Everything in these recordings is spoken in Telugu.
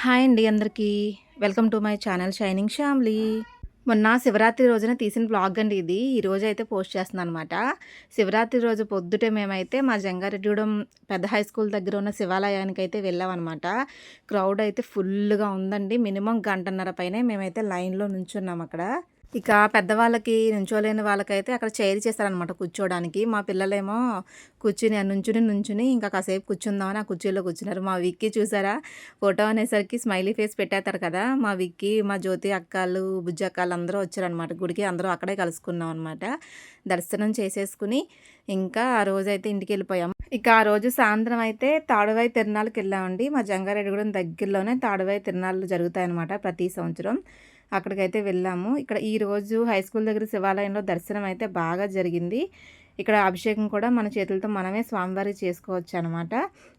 హాయ్ అండి అందరికీ. Welcome to my channel shining Shyamli. మొన్న శివరాత్రి రోజున తీసిన వ్లాగ్ అండి ఇది. ఈరోజైతే పోస్ట్ చేస్తున్నాననమాట. శివరాత్రి రోజు పొద్దుటే మేమైతే మా జంగారెడ్డిగూడెం పెద్ద హై స్కూల్ దగ్గర ఉన్న శివాలయానికైతే వెళ్ళామనమాట. క్రౌడ్ అయితే ఫుల్‌గా ఉందండి. మినిమం గంటన్నర పైనే మేమైతే లైన్‌లో నుంచున్నాం అక్కడ. ఇక పెద్దవాళ్ళకి నుంచోలేని వాళ్ళకైతే అక్కడ చైర్ చేశారనమాట కూర్చోడానికి. మా పిల్లలేమో నుంచుని ఇంకా కాసేపు కూర్చుందామని ఆ కుర్చీలో కూర్చున్నారు. మా విక్కీ చూసారా ఫోటో అనేసరికి స్మైలీ ఫేస్ పెట్టేస్తారు కదా! మా విక్కీ, మా జ్యోతి అక్కాళ్ళు, బుజ్జి అక్కాళ్ళు అందరూ వచ్చారనమాట గుడికి. అందరూ అక్కడే కలుసుకున్నాం అనమాట. దర్శనం చేసేసుకుని ఇంకా ఆ రోజైతే ఇంటికెళ్ళిపోయాం. ఇక ఆ రోజు సాయంత్రం అయితే తాడువాయి తిరునాళ్ళకెళ్ళామండి. మా జంగారెడ్డిగూడెం దగ్గరలోనే తాడువాయి తిరునాళ్ళు జరుగుతాయనమాట ప్రతి సంవత్సరం. అక్కడికైతే వెళ్ళాము. ఇక్కడ ఈరోజు హై స్కూల్ దగ్గర శివాలయంలో దర్శనం అయితే బాగా జరిగింది. ఇక్కడ అభిషేకం కూడా మన చేతులతో మనమే స్వామివారికి చేసుకోవచ్చనమాట.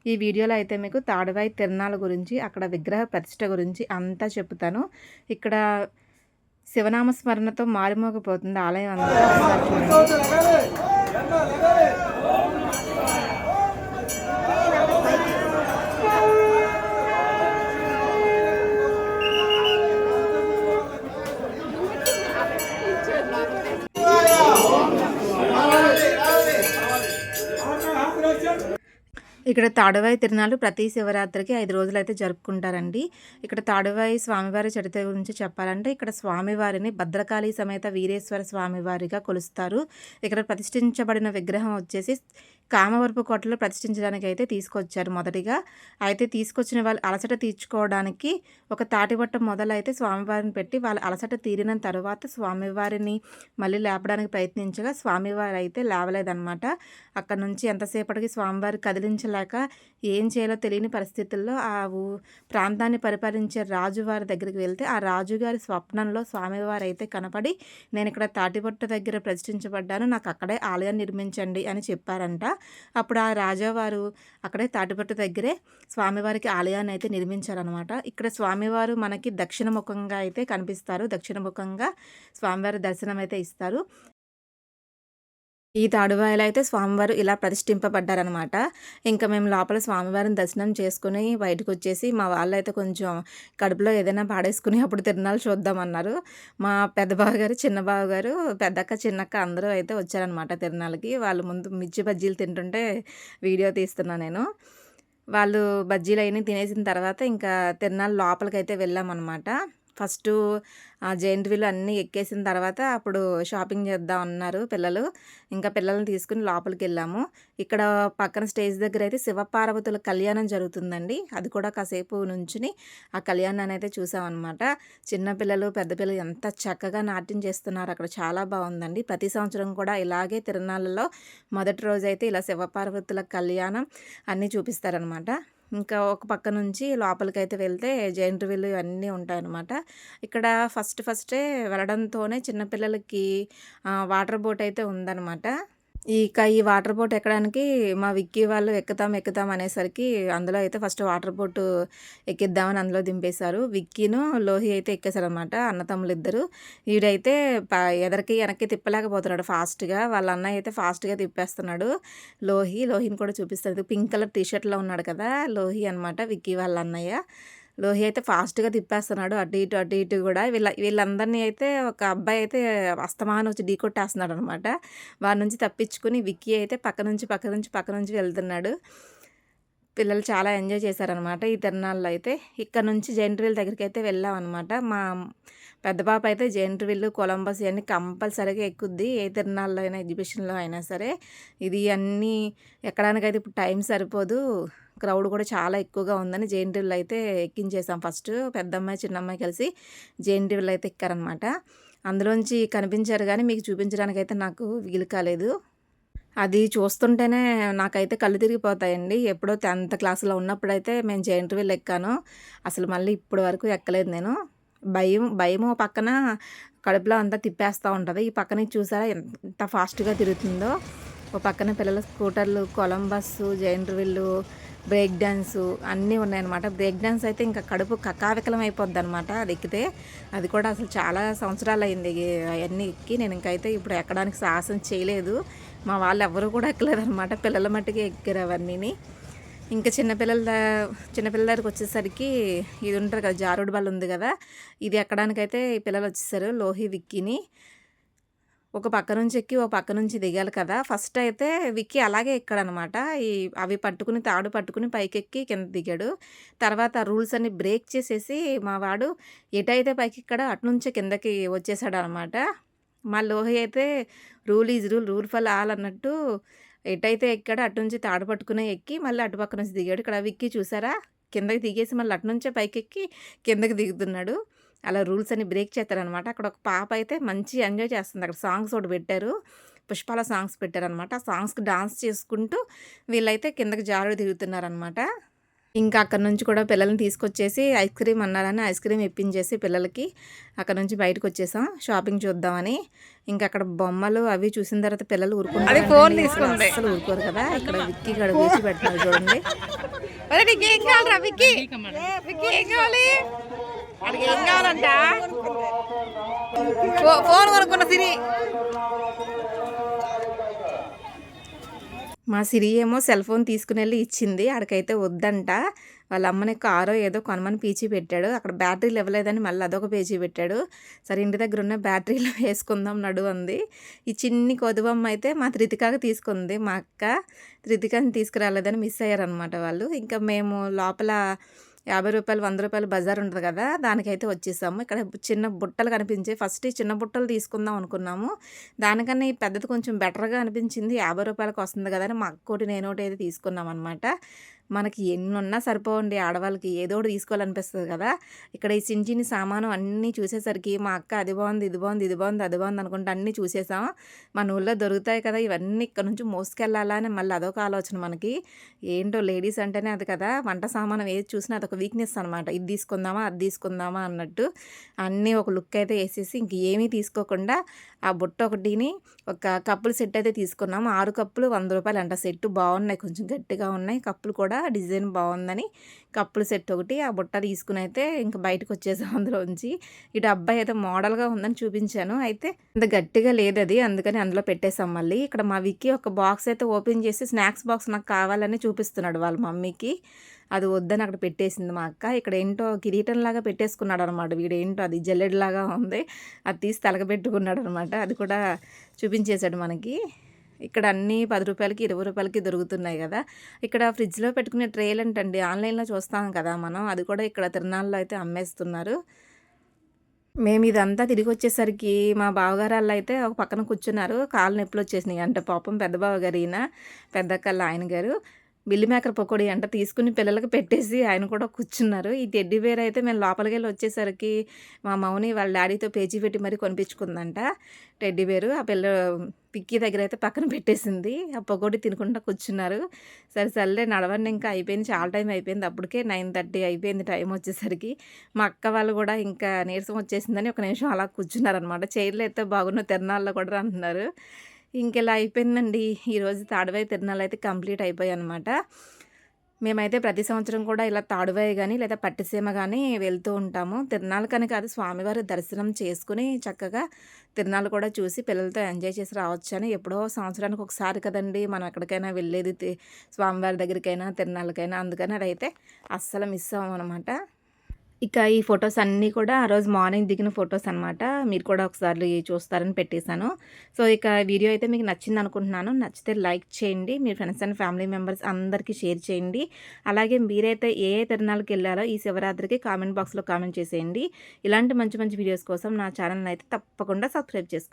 ఈ వీడియోలో అయితే మీకు తాడువాయి తిరునాళ్ళ గురించి, అక్కడ విగ్రహ ప్రతిష్ఠ గురించి అంతా చెప్తాను. ఇక్కడ శివనామ స్మరణతో మారుమోగిపోతుంది ఆలయం అంతా. ఒకసారి చూడండి. ఇక్కడ తాడువాయి తిరునాళ్ళు ప్రతి శివరాత్రికి 5 రోజులైతే జరుపుకుంటారండి. ఇక్కడ తాడువాయి స్వామివారి చరిత్ర గురించి చెప్పాలంటే ఇక్కడ స్వామివారిని భద్రకాళి సమేత వీరేశ్వర స్వామివారిగా కొలుస్తారు. ఇక్కడ ప్రతిష్ఠించబడిన విగ్రహం వచ్చేసి కామవరపు కోటలో ప్రతిష్ఠించడానికి అయితే తీసుకొచ్చారు మొదటిగా. అయితే తీసుకొచ్చిన వాళ్ళు అలసట తీర్చుకోవడానికి ఒక తాటిబట్ట మొదలైతే స్వామివారిని పెట్టి వాళ్ళ అలసట తీరిన తర్వాత స్వామివారిని మళ్ళీ లేపడానికి ప్రయత్నించగా స్వామివారు అయితే లేవలేదనమాట. అక్కడ నుంచి ఎంతసేపటికి స్వామివారి కదిలించలేక ఏం చేయాలో తెలియని పరిస్థితుల్లో ఆ ప్రాంతాన్ని పరిపాలించే రాజువారి దగ్గరికి వెళ్తే ఆ రాజుగారి స్వప్నంలో స్వామివారు అయితే కనపడి, నేను ఇక్కడ తాటిబొట్టు దగ్గర ప్రతిష్ఠించబడ్డాను, నాకు అక్కడే ఆలయం నిర్మించండి అని చెప్పారంట. అప్పుడు ఆ రాజావారు అక్కడే తాటిబొట్టు దగ్గరే స్వామివారికి ఆలయాన్ని అయితే నిర్మించారనమాట. ఇక్కడ స్వామివారు మనకి దక్షిణ ముఖంగా అయితే కనిపిస్తారు. దక్షిణ ముఖంగా స్వామివారి దర్శనం అయితే ఇస్తారు. ఈ తాడువాయలో అయితే స్వామివారు ఇలా ప్రతిష్ఠింపబడ్డారనమాట. ఇంకా మేము లోపల స్వామివారిని దర్శనం చేసుకుని బయటకొచ్చేసి మా వాళ్ళైతే కొంచెం కడుపులో ఏదైనా పాడేసుకుని అప్పుడు తిరునాళ్ళు చూద్దామన్నారు. మా పెద్ద బావగారు, చిన్న బావగారు, పెద్దక్క, చిన్నక్క అందరూ అయితే వచ్చారనమాట తిరునాళ్ళకి. వాళ్ళు ముందు మిర్చి బజ్జీలు తింటుంటే వీడియో తీస్తున్నా నేను. వాళ్ళు బజ్జీలన్నీ తినేసిన తర్వాత ఇంకా తిరునాళ్ళ లోపలికైతే వెళ్ళామనమాట. ఫస్టు జెయింట్ వీల్ అన్నీ ఎక్కేసిన తర్వాత అప్పుడు షాపింగ్ చేద్దాం అన్నారు పిల్లలు. ఇంకా పిల్లల్ని తీసుకుని లోపలికెళ్ళాము. ఇక్కడ పక్కన స్టేజ్ దగ్గర అయితే శివపార్వతుల కళ్యాణం జరుగుతుందండి. అది కూడా కాసేపు నుంచుని ఆ కళ్యాణాన్ని అయితే చూసామన్నమాట. చిన్నపిల్లలు, పెద్ద పిల్లలు ఎంత చక్కగా నాట్యం చేస్తున్నారు అక్కడ. చాలా బాగుందండి. ప్రతి సంవత్సరం కూడా ఇలాగే తిరునాళ్ళలో మొదటి రోజైతే ఇలా శివపార్వతుల కళ్యాణం అన్నీ చూపిస్తారనమాట. ఇంకా ఒక పక్క నుంచి లోపలికైతే వెళ్తే జెయింట్ వీల్ ఇవన్నీ ఉంటాయన్నమాట. ఇక్కడ ఫస్టే వెళ్ళడంతోనే చిన్నపిల్లలకి వాటర్ బోట్ అయితే ఉందన్నమాట. ఇక ఈ వాటర్ బోట్ ఎక్కడానికి మా విక్కీ వాళ్ళు ఎక్కుతాం అనేసరికి అందులో అయితే ఫస్ట్ వాటర్ బోట్ ఎక్కిద్దామని అందులో దింపేశారు. విక్కీను, లోహి అయితే ఎక్కేశారనమాట, అన్నతమ్ములిద్దరు. వీడైతే ఎదరికి వెనక్కి తిప్పలేకపోతున్నాడు ఫాస్ట్‌గా. వాళ్ళ అన్నయ్య అయితే ఫాస్ట్‌గా తిప్పేస్తున్నాడు. లోహిని కూడా చూపిస్తాను. పింక్ కలర్ టీ షర్ట్‌లో ఉన్నాడు కదా, లోహి అనమాట విక్కీ వాళ్ళ అన్నయ్య. లోహి అయితే ఫాస్ట్‌గా తిప్పేస్తున్నాడు అటు ఇటు కూడా. వీళ్ళందరినీ అయితే ఒక అబ్బాయి అయితే అస్తమానం వచ్చి ఢీకొట్టేస్తున్నాడనమాట. వాడి నుంచి తప్పించుకుని విక్కీ అయితే పక్క నుంచి వెళ్తున్నాడు. పిల్లలు చాలా ఎంజాయ్ చేశారనమాట ఈ తిరునాళ్ళలో అయితే. ఇక్కడ నుంచి జెయింట్ వీల్ దగ్గరికైతే వెళ్ళామన్నమాట. మా పెద్ద పాప అయితే జెయింట్ వీల్, కొలంబస్ ఇవన్నీ కంపల్సరీగా ఎక్కుద్ది. ఏ తిరునాళ్ళలో అయినా, ఎగ్జిబిషన్లో అయినా సరే. ఇది అన్నీ ఎక్కడానికైతే ఇప్పుడు టైం సరిపోదు. క్రౌడ్ కూడా చాలా ఎక్కువగా ఉందని జెయింట్ వీల్ అయితే ఎక్కించేసాం ఫస్ట్. పెద్దమ్మాయి, చిన్నమ్మాయి కలిసి జెయింట్ వీల్ అయితే ఎక్కారనమాట. అందులోంచి కనిపించారు కానీ మీకు చూపించడానికైతే నాకు వీలు కాలేదు. అది చూస్తుంటేనే నాకైతే కళ్ళు తిరిగిపోతాయండి. ఎప్పుడో 10th క్లాస్‌లో ఉన్నప్పుడైతే మేము జెయింట్ వీల్ ఎక్కాను. అసలు మళ్ళీ ఇప్పటి వరకు ఎక్కలేదు నేను. భయము పక్కన కడుపులో అంతా తిప్పేస్తూ ఉంటది. ఈ పక్క నుంచి చూసారా ఎంత ఫాస్ట్‌గా తిరుగుతుందో. ఓ పక్కన పిల్లల స్కూటర్లు, కొలంబస్సు, జెయింట్ వీల్లు, బ్రేక్ డాన్సు అన్నీ ఉన్నాయన్నమాట. బ్రేక్ డాన్స్ అయితే ఇంకా కడుపు కకావికలం అయిపోద్దనమాట అది ఎక్కితే. అది కూడా అసలు చాలా సంవత్సరాలయింది అవన్నీ ఎక్కి. నేను ఇంకైతే ఇప్పుడు ఎక్కడానికి సాహసం చేయలేదు. మా వాళ్ళు ఎవ్వరూ కూడా ఎక్కలేదనమాట. పిల్లల మట్టుకే ఎక్కారు అవన్నీని. ఇంకా చిన్నపిల్లల దగ్గరికి వచ్చేసరికి ఇది ఉంటారు కదా, జారుడు బల్ల ఉంది కదా, ఇది ఎక్కడానికైతే ఈ పిల్లలు వచ్చేసారు. లోహి విక్కీని ఒక పక్క నుంచి ఎక్కి ఒక పక్క నుంచి దిగాలి కదా. ఫస్ట్ అయితే విక్కీ అలాగే ఎక్కాడనమాట. అవి పట్టుకుని తాడు పట్టుకుని పైకెక్కి కింద దిగాడు. తర్వాత రూల్స్ అన్ని బ్రేక్ చేసేసి మా వాడు ఎటైతే పైకి ఎక్కాడో అటు నుంచే కిందకి వచ్చేసాడనమాట. మా లోహి అయితే rule is rule, rule for all అన్నట్టు ఎటైతే ఎక్కాడో అటు నుంచి తాడు పట్టుకునే ఎక్కి మళ్ళీ అటుపక్క నుంచి దిగాడు. ఇక్కడ విక్కీ చూసారా, కిందకి దిగేసి మళ్ళీ అటు నుంచే పైకెక్కి కిందకి దిగుతున్నాడు. అలా రూల్స్ అన్ని బ్రేక్ చేస్తారనమాట. అక్కడ ఒక పాప అయితే మంచి ఎంజాయ్ చేస్తుంది. అక్కడ సాంగ్స్ ఒకటి పెట్టారు, పుష్పాల సాంగ్స్ పెట్టారనమాట. ఆ సాంగ్స్కి డాన్స్ చేసుకుంటూ వీళ్ళైతే కిందకి జారుడు తిరుగుతున్నారనమాట. ఇంకా అక్కడ నుంచి కూడా పిల్లల్ని తీసుకొచ్చేసి ఐస్ క్రీమ్ అన్నారని ఐస్ క్రీమ్ ఇప్పించేసి పిల్లలకి అక్కడ నుంచి బయటకు వచ్చేసాం షాపింగ్ చూద్దామని. ఇంకా అక్కడ బొమ్మలు అవి చూసిన తర్వాత పిల్లలు ఊరుకుంటారు, అసలు ఊరుకోరు కదా. ఇక్కడ విక్కీ ఇక్కడ వేసి పెడతారు చూడండి. ఏం కావాలంట, ఫోన్ కొనుక్కున్న సిరి. మా సిరి ఏమో సెల్ ఫోన్ తీసుకుని వెళ్ళి ఇచ్చింది, ఆడికైతే వద్దంట. వాళ్ళ అమ్మని కారో ఏదో కొనమని పీచి పెట్టాడు. అక్కడ బ్యాటరీలు ఇవ్వలేదని మళ్ళీ అదొక పేజీ పెట్టాడు. సరే ఇంటి దగ్గర ఉన్న బ్యాటరీలు వేసుకుందాం నడు అంది. ఈ చిన్ని కొదువమ్మ అయితే మా త్రితికాకి తీసుకుంది. మా అక్క త్రితికాని తీసుకురాలేదని మిస్ అయ్యారనమాట వాళ్ళు. ఇంకా మేము లోపల 50 రూపాయలు 100 రూపాయలు బజార్ ఉంటుంది కదా, దానికైతే వచ్చేసాము. ఇక్కడ చిన్న బుట్టలు కనిపించాయి. ఫస్ట్ ఈ చిన్న బుట్టలు తీసుకుందాం అనుకున్నాము. దానికన్నా ఈ పెద్దది కొంచెం బెటర్గా అనిపించింది. 50 రూపాయలకు వస్తుంది కదా అని మా అక్కోటి నేనోటి అయితే తీసుకున్నాం అనమాట. మనకి ఎన్నున్నా సరిపోవండి, ఆడవాళ్ళకి ఏదో ఒకటి తీసుకోవాలనిపిస్తుంది కదా. ఇక్కడ ఈ చిన్న చిన్న సామాను అన్నీ చూసేసరికి మా అక్క అది బాగుంది, ఇది బాగుంది, ఇది బాగుంది, అది బాగుంది అనుకుంటే అన్నీ చూసేసాం. మన ఊళ్ళో దొరుకుతాయి కదా ఇవన్నీ, ఇక్కడ నుంచి మోసుకెళ్ళాలా అని మళ్ళీ అదొక ఆలోచన మనకి. ఏంటో లేడీస్ అంటేనే అది కదా, వంట సామానం ఏది చూసినా అదొక వీక్నెస్ అనమాట. ఇది తీసుకుందామా అది తీసుకుందామా అన్నట్టు అన్నీ ఒక లుక్ అయితే వేసేసి ఇంక ఏమీ తీసుకోకుండా ఆ బుట్ట ఒకటిని ఒక కప్పుల సెట్ అయితే తీసుకున్నాము. 6 కప్పులు 100 రూపాయలు అంట. సెట్ బాగున్నాయి, కొంచెం గట్టిగా ఉన్నాయి. కప్పులు కూడా డిజైన్ బాగుందని కప్పుల సెట్ ఒకటి ఆ బుట్ట తీసుకుని అయితే ఇంకా బయటకు వచ్చేసాం అందులోంచి. ఇటు అబ్బాయి అయితే మోడల్గా ఉందని చూపించాను, అయితే అంత గట్టిగా లేదు అది, అందుకని అందులో పెట్టేసాం. మళ్ళీ ఇక్కడ మా విక్కీ ఒక బాక్స్ అయితే ఓపెన్ చేసి స్నాక్స్ బాక్స్ నాకు కావాలని చూపిస్తున్నాడు వాళ్ళ మమ్మీకి. అది వద్దని అక్కడ పెట్టేసింది మా అక్క. ఇక్కడ ఏంటో కిరీటంలాగా పెట్టేసుకున్నాడు అనమాట వీడు, ఏంటో అది జల్లెడలాగా ఉంది, అది తీసి తలగబెట్టుకున్నాడు అనమాట. అది కూడా చూపించేశాడు మనకి. ఇక్కడ అన్నీ 10 రూపాయలకి 20 రూపాయలకి దొరుకుతున్నాయి కదా. ఇక్కడ ఫ్రిడ్జ్లో పెట్టుకునే ట్రేలు ఏంటండి, ఆన్లైన్లో చూస్తాం కదా మనం, అది కూడా ఇక్కడ తిరునాళ్ళలో అయితే అమ్మేస్తున్నారు. మేము ఇదంతా తిరిగి వచ్చేసరికి మా బావగారు వాళ్ళు అయితే ఒక పక్కన కూర్చున్నారు. కాళ్ళు నొప్పులు వచ్చేసినాయి అంటే పాపం పెద్ద బావగారు ఈయన, పెద్దక్కళ్ళ ఆయన గారు. మిల్లి మేకర్ పకోడీ అంట తీసుకుని పిల్లలకి పెట్టేసి ఆయన కూడా కూర్చున్నారు. ఈ టెడ్డీ బేర్ అయితే మేము లోపలికి వెళ్ళి వచ్చేసరికి మా మౌని వాళ్ళ డాడీతో పేచీ పెట్టి మరీ కొనిపించుకుందంట టెడ్డీ బేరు. ఆ పిల్ల పిక్కీ దగ్గర అయితే పక్కన పెట్టేసింది. ఆ పకోడీ తినుకుంటూ కూర్చున్నారు. సరే సర్లే నడవండి, ఇంకా అయిపోయింది, చాలా టైం అయిపోయింది. అప్పటికే 9:30 అయిపోయింది టైం వచ్చేసరికి. మా అక్క వాళ్ళు కూడా ఇంకా నీరసం వచ్చేసిందని ఒక నిమిషం అలా కూర్చున్నారనమాట. చైర్లో అయితే బాగున్న తిరణాల్లో కూడా అంటున్నారు. ఇంకెలా అయిపోయిందండి ఈరోజు తాడువాయి తిరణాలు అయితే కంప్లీట్ అయిపోయాయి అనమాట. మేమైతే ప్రతి సంవత్సరం కూడా ఇలా తాడువాయి కానీ లేదా పట్టిసీమ కానీ వెళ్తూ ఉంటాము. తిరణాలకని కాదు, స్వామివారి దర్శనం చేసుకుని చక్కగా తిరణాలు కూడా చూసి పిల్లలతో ఎంజాయ్ చేసి రావచ్చని. ఎప్పుడో సంవత్సరానికి ఒకసారి కదండి మనం ఎక్కడికైనా వెళ్ళేది, స్వామివారి దగ్గరికైనా తిరణాలకైనా. అందుకని అదైతే అస్సలు మిస్ అవ్వం అనమాట. ఇక ఈ ఫొటోస్ అన్నీ కూడా ఆ రోజు మార్నింగ్ దిగిన ఫొటోస్ అనమాట. మీరు కూడా ఒకసారి చూస్తారని పెట్టేశాను. సో ఇక వీడియో అయితే మీకు నచ్చింది అనుకుంటున్నాను. నచ్చితే లైక్ చేయండి, మీ ఫ్రెండ్స్ అండ్ ఫ్యామిలీ మెంబర్స్ అందరికీ షేర్ చేయండి. అలాగే మీరైతే ఏ తిరణాలకు వెళ్ళారో ఈ శివరాత్రికి కామెంట్ బాక్స్లో కామెంట్ చేసేయండి. ఇలాంటి మంచి మంచి వీడియోస్ కోసం నా ఛానల్ని అయితే తప్పకుండా సబ్స్క్రైబ్ చేసుకోండి.